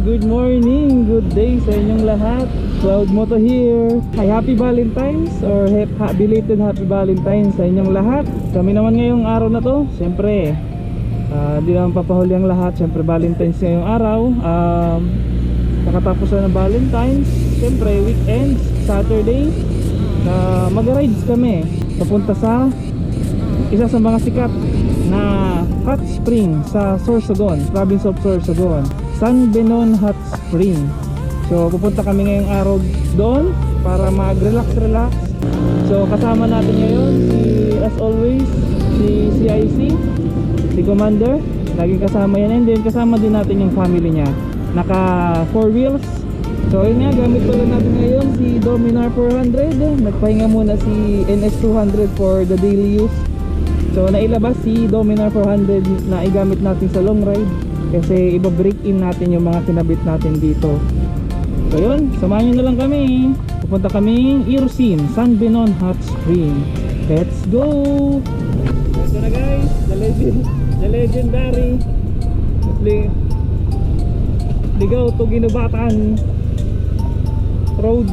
good morning, good day sa inyong lahat. Cloud Moto here. Hi, happy Valentine's or belated happy Valentine's sa inyong lahat. Kami naman ngayong araw na to, siyempre di naman papahuli ang lahat. Siyempre Valentine's ngayong araw. Nakatapos na ng Valentine's. Siyempre weekends, Saturday, mag-rides kami papunta sa isa sa mga sikat na hot spring sa Sorsogon, province of Sorsogon, San Benon Hot Spring. So pupunta kami ngayong araw doon para mag-relax. So kasama natin ngayon as always, si CIC, si Commander, laging kasama yan. And then kasama din natin yung family niya, naka 4 wheels. So yun nga, gamit pala natin ngayon si Dominar 400. Nagpahinga muna si NS 200 for the daily use. So nailabas si Dominar 400 na igamit natin sa long ride kasi iba-break in natin yung mga kinabit natin dito. So yun, samahan nyo na lang kami. Pupunta kami Irosin, San Benon Hot Spring. Let's go! Ito na guys, the legendary Ligaw to Ginubatan Road,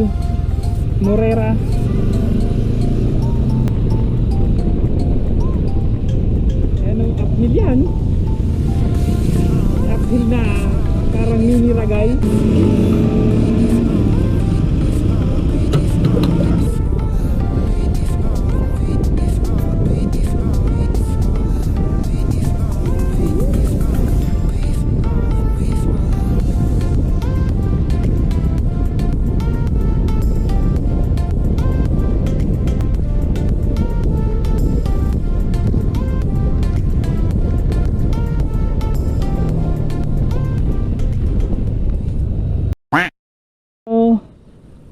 Morera. Uphill yan. Uphill na parang mini ragay.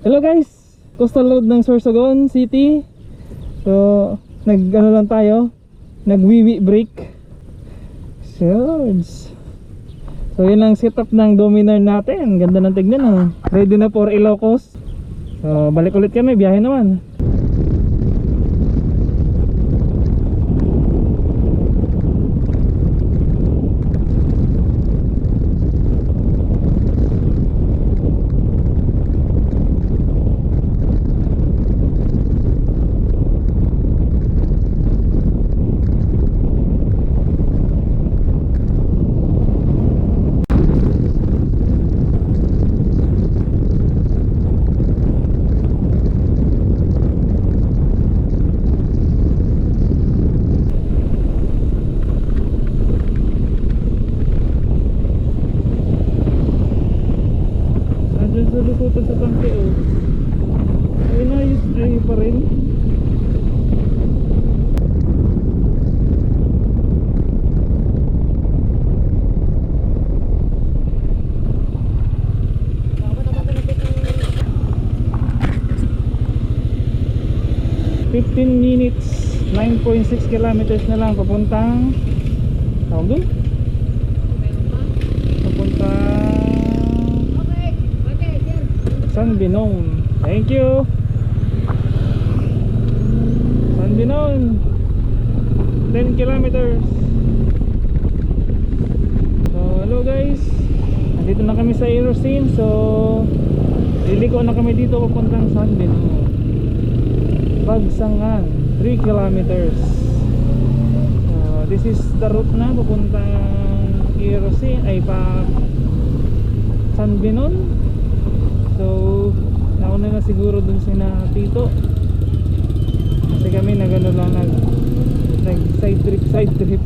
Hello guys, coastal road ng Sorsogon City. So nag-ano lang tayo, nag-wiwi break. So yun ang setup ng Dominar natin. Ganda ng tignan, oh. Ready na for Ilocos. So balik ulit kami, biyahe naman. Lulukutan sa tangke, oh. Ay, naayos pa rin. minutes, 9.6 kilometers na lang papuntang tawag dun? Papuntang San Benon. Thank you. San Benon, 10 kilometers. So hello guys, nandito na kami sa Irosin. So liliko na kami dito papuntang San Benon, Bagsangan, 3 kilometers. This is the route na papuntang Irosin, ay pa San Benon. So nauna na siguro dun sina Tito kasi kami nagano lang, nag side trip.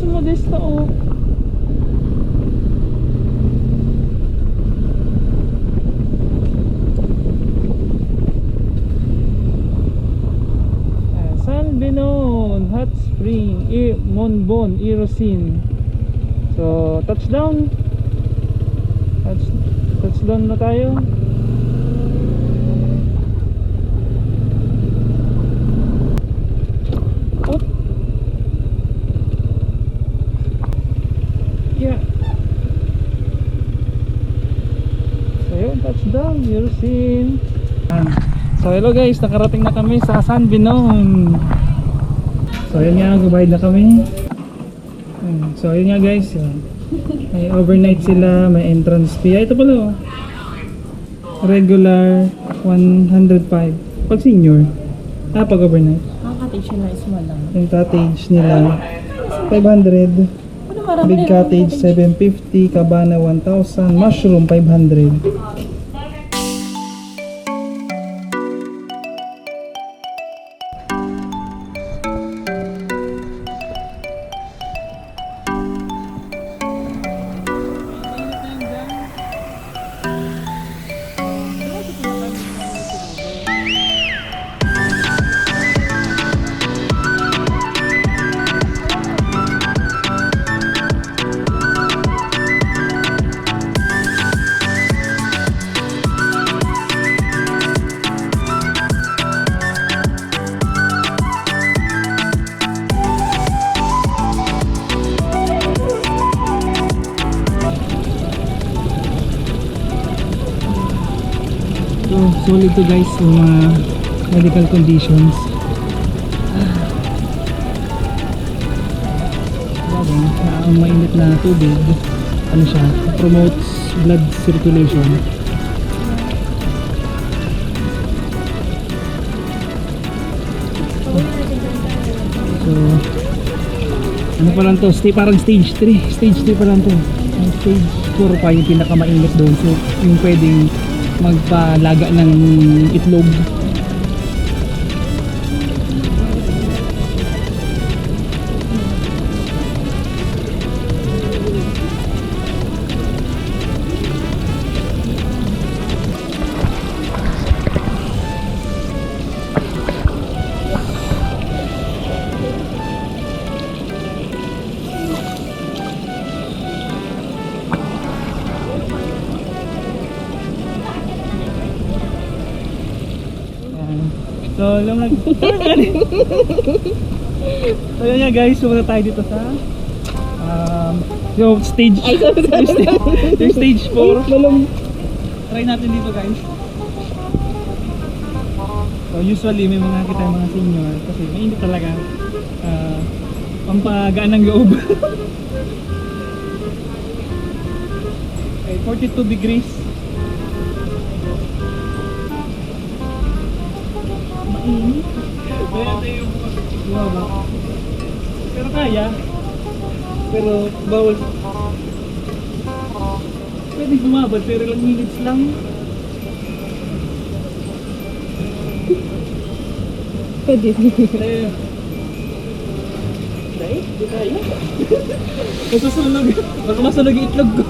Modesta, oh. San Benon Hot Spring, Monbon, Irosin. So touchdown na tayo. Touchdown, Irosin. So hello guys, nakarating na kami sa San Binong. So ayun nga, gubayad na kami. So ayun nga guys, may overnight sila, may entrance fee. Ito pala oh. Regular 105 pag senior. Pag overnight. Cottage na small lang. Yung cottage nila 500. Big cottage 750, cabana 1,000, mushroom 500. So, solid to guys yung mga medical conditions. Bagay, ang mainit na tubig, ano siya, promotes blood circulation. So, ano pa lang to, parang stage 3. Stage 3 pa lang to. Ang stage 4 pa yung pinakamainit doon. So, yung pwedeng magpalaga ng itlog. So, alam na. So, yun nga guys, sumunta tayo dito sa yung stage yung stage 4. Try natin dito guys. So, usually may mga kita yung mga senior kasi mainit talaga. Pampagaan ng loob. Okay, 42 degrees. Pero kaya. Pero bawal. Pwede bumabad pero ilang minutes lang. Pwede. Kaya. Di kaya. Masusunog. Baka masunog yung itlog ko.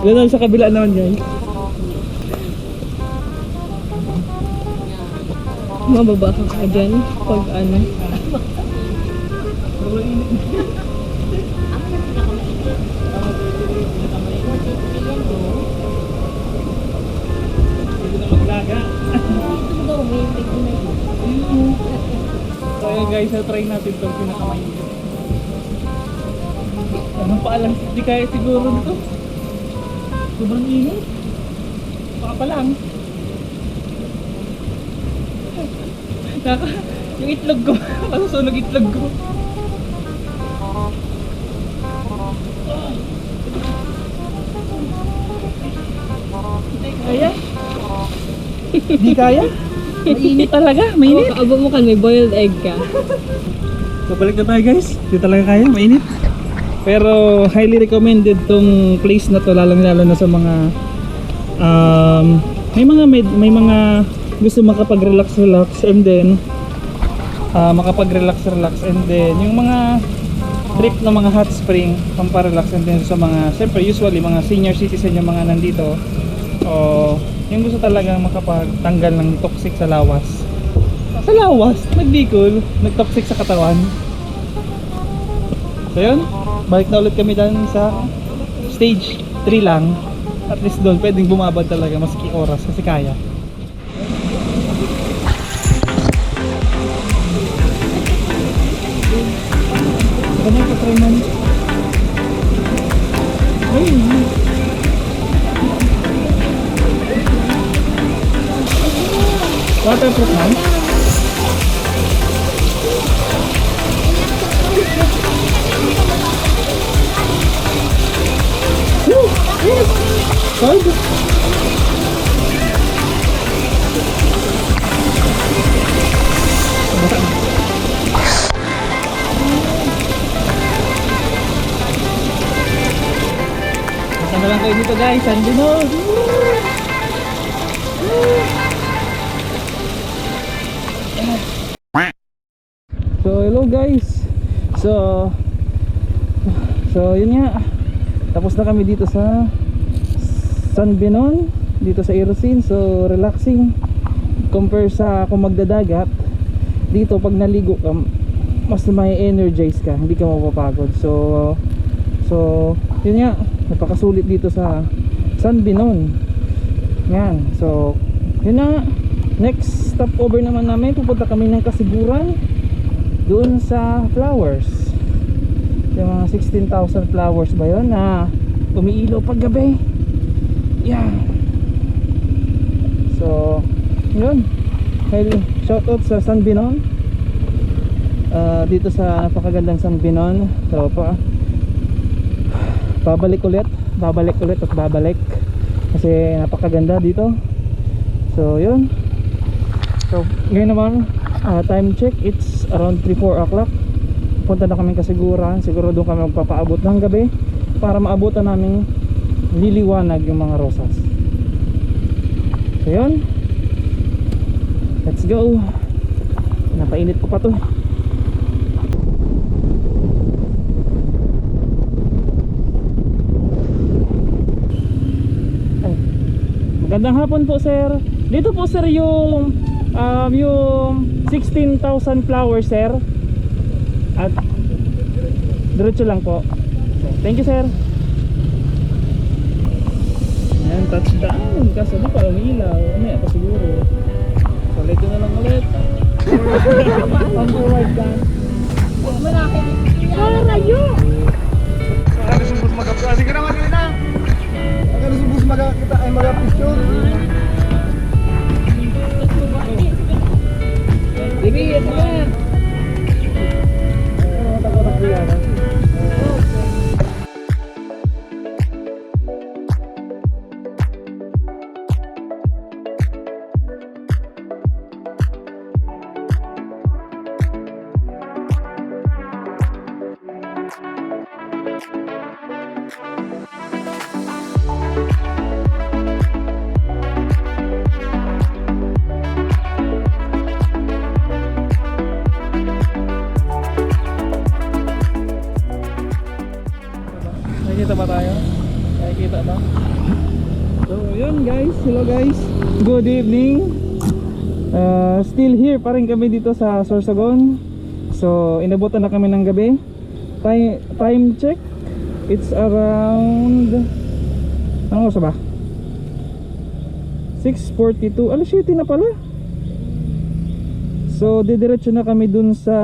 Ganun sa kabila naman guys. Mababa ka dyan pag ano. So ayan guys, try natin itong pinakamainit. Anong paalam, hindi kaya siguro nito. Sobrang init. Baka pa lang. Yung itlog ko, masusunog itlog ko. Kaya? Hindi kaya? Mainit talaga, mainit. Kaabo mo kan, may boiled egg ka. So balik na tayo guys, hindi talaga kaya, mainit. Pero highly recommended tong place na to, lalo na sa mga may mga gusto makapag-relax and then makapag-relax and then yung mga trip na mga hot spring pampa-relax and then sa mga siyempre usually mga senior citizen yung mga nandito o yung gusto talagang makapagtanggal ng toxic sa lawas nagbikol, nag-toxic sa katawan. So yun, balik na ulit kami dun sa stage 3 lang. At least doon pwedeng bumabad talaga maski oras kasi kaya. Ano yung patry man? Ayun. trip man. Woo! Yes! Side. Kasama lang kayo dito guys, San Binon. So hello guys. So yun nga. Tapos na kami dito sa San Binon, dito sa Irosin. So relaxing compare sa kung magdadagat. Dito pag naligo ka, mas may energize ka, hindi ka mapapagod. So yun nga, napakasulit dito sa San Binon. Yan. So yun nga, next stopover naman namin, pupunta kami ng Kasiguran, doon sa flowers, yung mga 16,000 flowers ba yun na umiilaw pag gabi. Yan. So yun, shoutout sa San Binon, dito sa napakagandang San Binon. So babalik ulit at babalik kasi napakaganda dito. So yun. So ngayon naman, time check, it's around 3-4 o'clock. Punta na kami Kasiguran. Siguro doon kami magpapaabot ng gabi para maabutan namin liliwanag yung mga rosas. So yun, let's go. Napainit ko pa to. Magandang hapon po sir. Dito po sir yung 16,000 flowers sir. At diretso lang po. Thank you sir. Ayan, touchdown. Kaso di pa umilaw. Mamaya pa siguro. So dito na lang ulit. On forward gun. Malaki. Rayo! Nakasumbos magapito. Sige naman yun na. Nakasumbos magakita ay magapicture. Bibi, ito yan. Takot yan. Nakikita ba tayo? Nakikita ba? So yun guys, hello guys, good evening. Still here pa rin kami dito sa Sorsogon. So inabutan na kami ng gabi. Time check, it's around, ano oras ba? 6:42. Alas 7 na pala. So didiretso na kami dun sa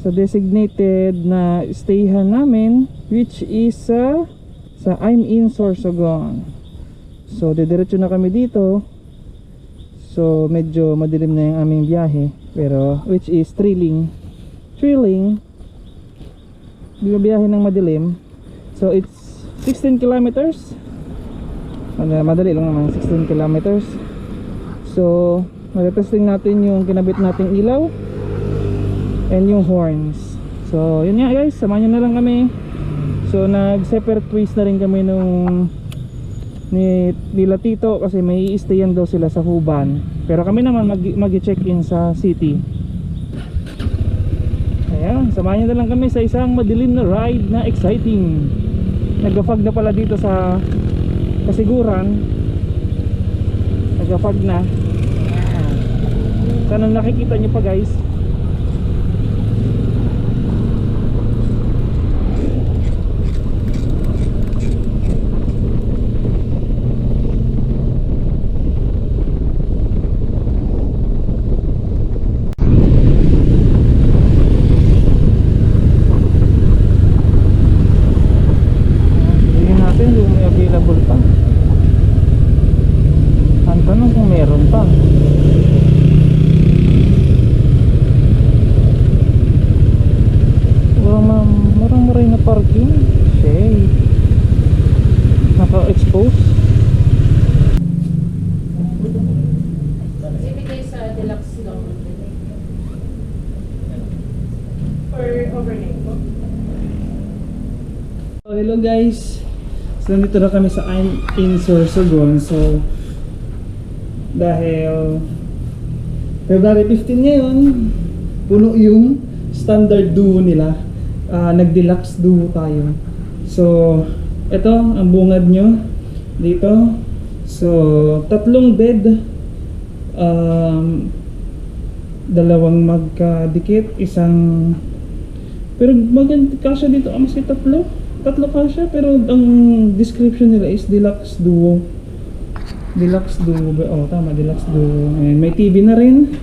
designated na stayhan namin, which is sa I'm in Sorsogon. So didiretso na kami dito. So medyo madilim na yung aming biyahe, pero which is thrilling biyahe ng madilim. So it's 16 kilometers. Madali lang naman, 16 kilometers. So mag-testing natin yung kinabit nating ilaw and yung horns. So yun nga guys, samahan nyo na lang kami. So nag-separate ways na rin kami nila Tito kasi may i-stayan daw sila sa Huban. Pero kami naman mag-check-in sa city. Ayan, samahan nyo na lang kami sa isang madilim na ride na exciting. Nag-fog na pala dito sa Kasiguran. Nag-fog na. Sana nakikita nyo pa guys. Available pa. Ang tanong kung meron pa. parking. Okay. Naka-expose. Ibigay sa deluxe lang. For overnight po. So, hello guys. So, nandito na kami sa I'm in Sorsogon. So, dahil February 15 ngayon, puno yung standard duo nila. Nag-deluxe duo tayo. So, ito ang bungad nyo dito. So, 3 bed, dalawang magkadikit, isang, pero maganda kasya dito, maski tatlo kasya, pero ang description nila is deluxe duo. Oh tama, deluxe duo. And may TV na rin,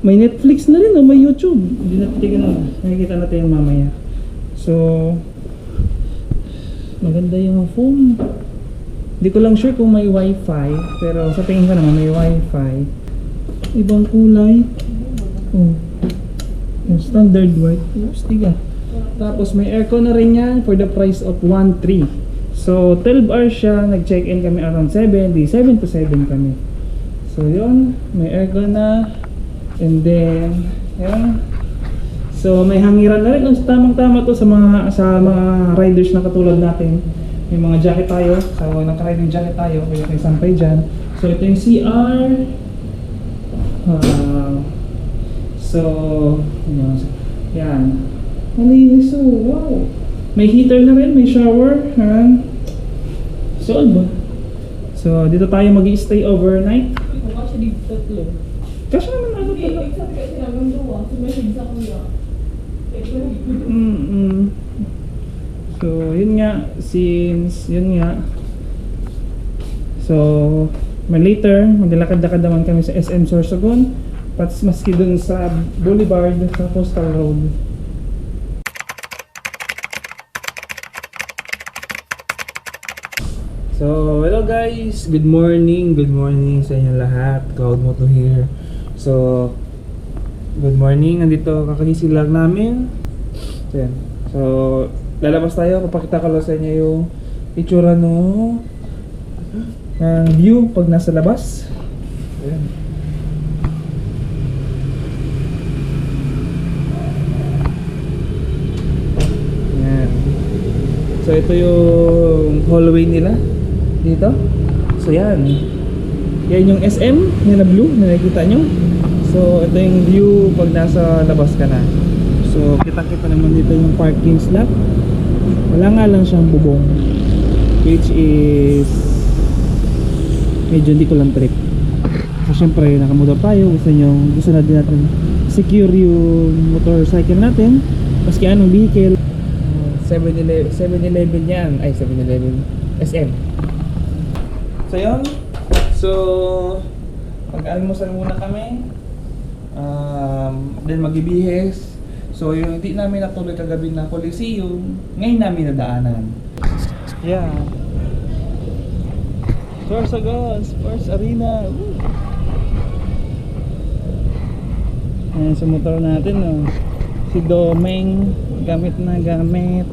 may Netflix na rin, may YouTube. Hindi natin nakikita natin yung mamaya. So, maganda yung phone. Hindi ko lang sure kung may wifi, pero sa tingin ko naman may wifi. Ibang kulay. Oh, yung standard white. Oops, tiga. Tapos may aircon na rin yan for the price of 1.3. So 12 hours siya, nag-check-in kami around 7 to 7 kami. So yun, may aircon na. And then, yan. So may hangiran na rin. Tamang-tama to sa mga riders na katulad natin. May mga jacket tayo. So naka-riding jacket tayo, kaya kayo sampay dyan. So ito yung CR. So yan. Malinis, so wow. May heater na rin, may shower. Solve ba? So dito tayo mag-i-stay overnight. Kasi dito tatlo. Kasi naman ano pala. Sabi kasi naman doon, sumasid sa kuya. So yun nga, so later maglalakad-lakad naman kami sa SM Sorsogon, maski dun sa Boulevard sa Coastal Road. So hello guys, good morning sa inyo lahat. Proud mo to hear. So good morning, nandito kakagising lang namin. So lalabas tayo, papakita ko lang sa inyo yung itsura ng view pag nasa labas. Ayan. Ayan. So ito yung hallway nila dito. So yan yung SM na blue na nakikita nyo. So ito yung view pag nasa labas ka na. So kita-kita naman dito yung parking slot. Wala nga lang siyang bubong, which is medyo hindi ko lang trip. So syempre nakamotor tayo, gusto na din natin secure yung motorcycle natin maski anong vehicle. 7-Eleven yan, ay 7-Eleven SM. So yun, so mag-almusal muna kami, then mag-ibihis. So yung hindi namin natuloy kagabi na Coliseum, ngayon namin nadaanan. Yeah. Sorsogon Sports Arena. Woo! Ayan sa motor natin, no? Si Domeng, gamit na gamit.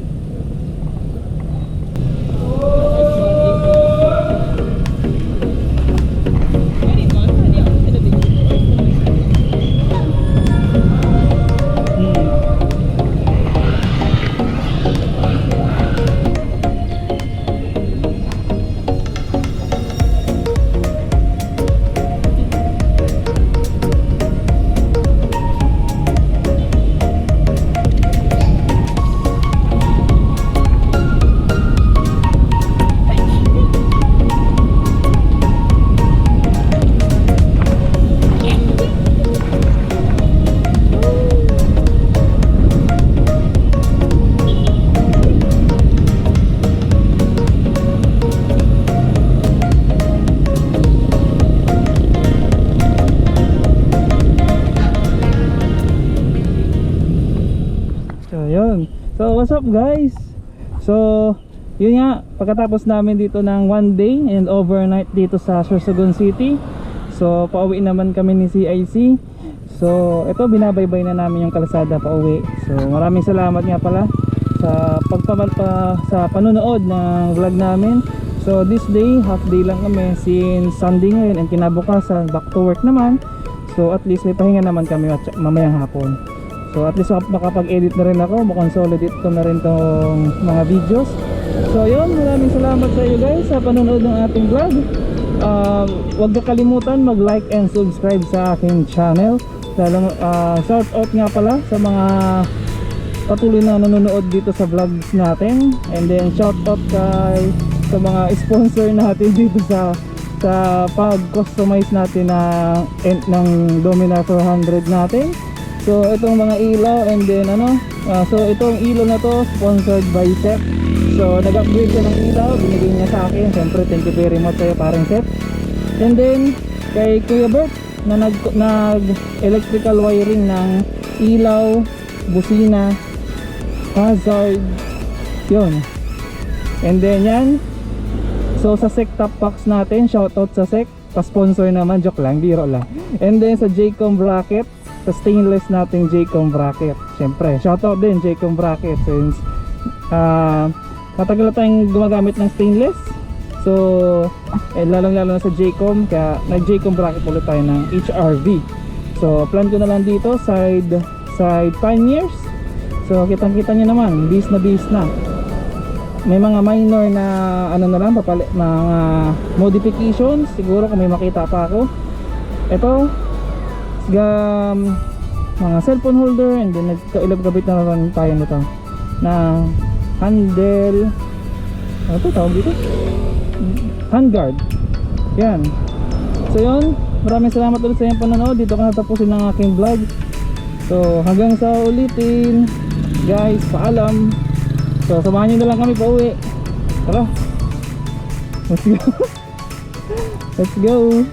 So what's up guys? So yun nga, pagkatapos namin dito ng 1 day and overnight dito sa Sorsogon City, so pauwi naman kami ni CIC. So ito, binabaybay na namin yung kalsada pauwi. So maraming salamat nga pala sa sa panonood ng vlog namin. So this day, half day lang kami since Sunday ngayon and kinabukasan back to work naman. So at least may pahinga naman kami mamayang hapon. So at least makapag-edit na rin ako, makonsolidate ko na rin tong mga videos. So yun, maraming salamat sa iyo guys sa panonood ng ating vlog. Huwag na kalimutan mag-like and subscribe sa aking channel. Shout out nga pala sa mga patuloy na nanonood dito sa vlogs natin. And then shout out sa mga sponsor natin dito sa pag-customize natin ng Dominar 400 natin. So itong mga ilaw and then so itong ilaw na to sponsored by Seth. So nag-upgrade siya ng ilaw, binigay niya sa akin. Siyempre thank you very much sa'yo parang Seth. And then kay Kuya Bert na nag-electrical wiring ng ilaw, busina, hazard, yun. And then yan. So sa SEC top box natin, shoutout sa SEC, pa-sponsor naman, joke lang, biro lang. And then sa Jaycom bracket, sa stainless nating Jaycom bracket, syempre shoutout din Jaycom bracket since matagal na tayong gumagamit ng stainless. So lalong lalo na sa Jaycom, kaya nag Jaycom bracket ulit tayo ng HRV. So plan ko na lang dito side pioneers. So kitang kita nyo naman, bis na. May mga minor na na lang papalit, mga modifications siguro kung may makita pa ako. Ito mga cellphone holder, and then nagkailab-gabit na naman tayo nito na handle, ano ito tawag dito? Handguard. Yan. So yun, maraming salamat ulit sa inyong panonood. Dito ko natapusin ng aking vlog. So hanggang sa ulitin guys, paalam. So samahan nyo na lang kami pa uwi. Tara, let's go. Let's go.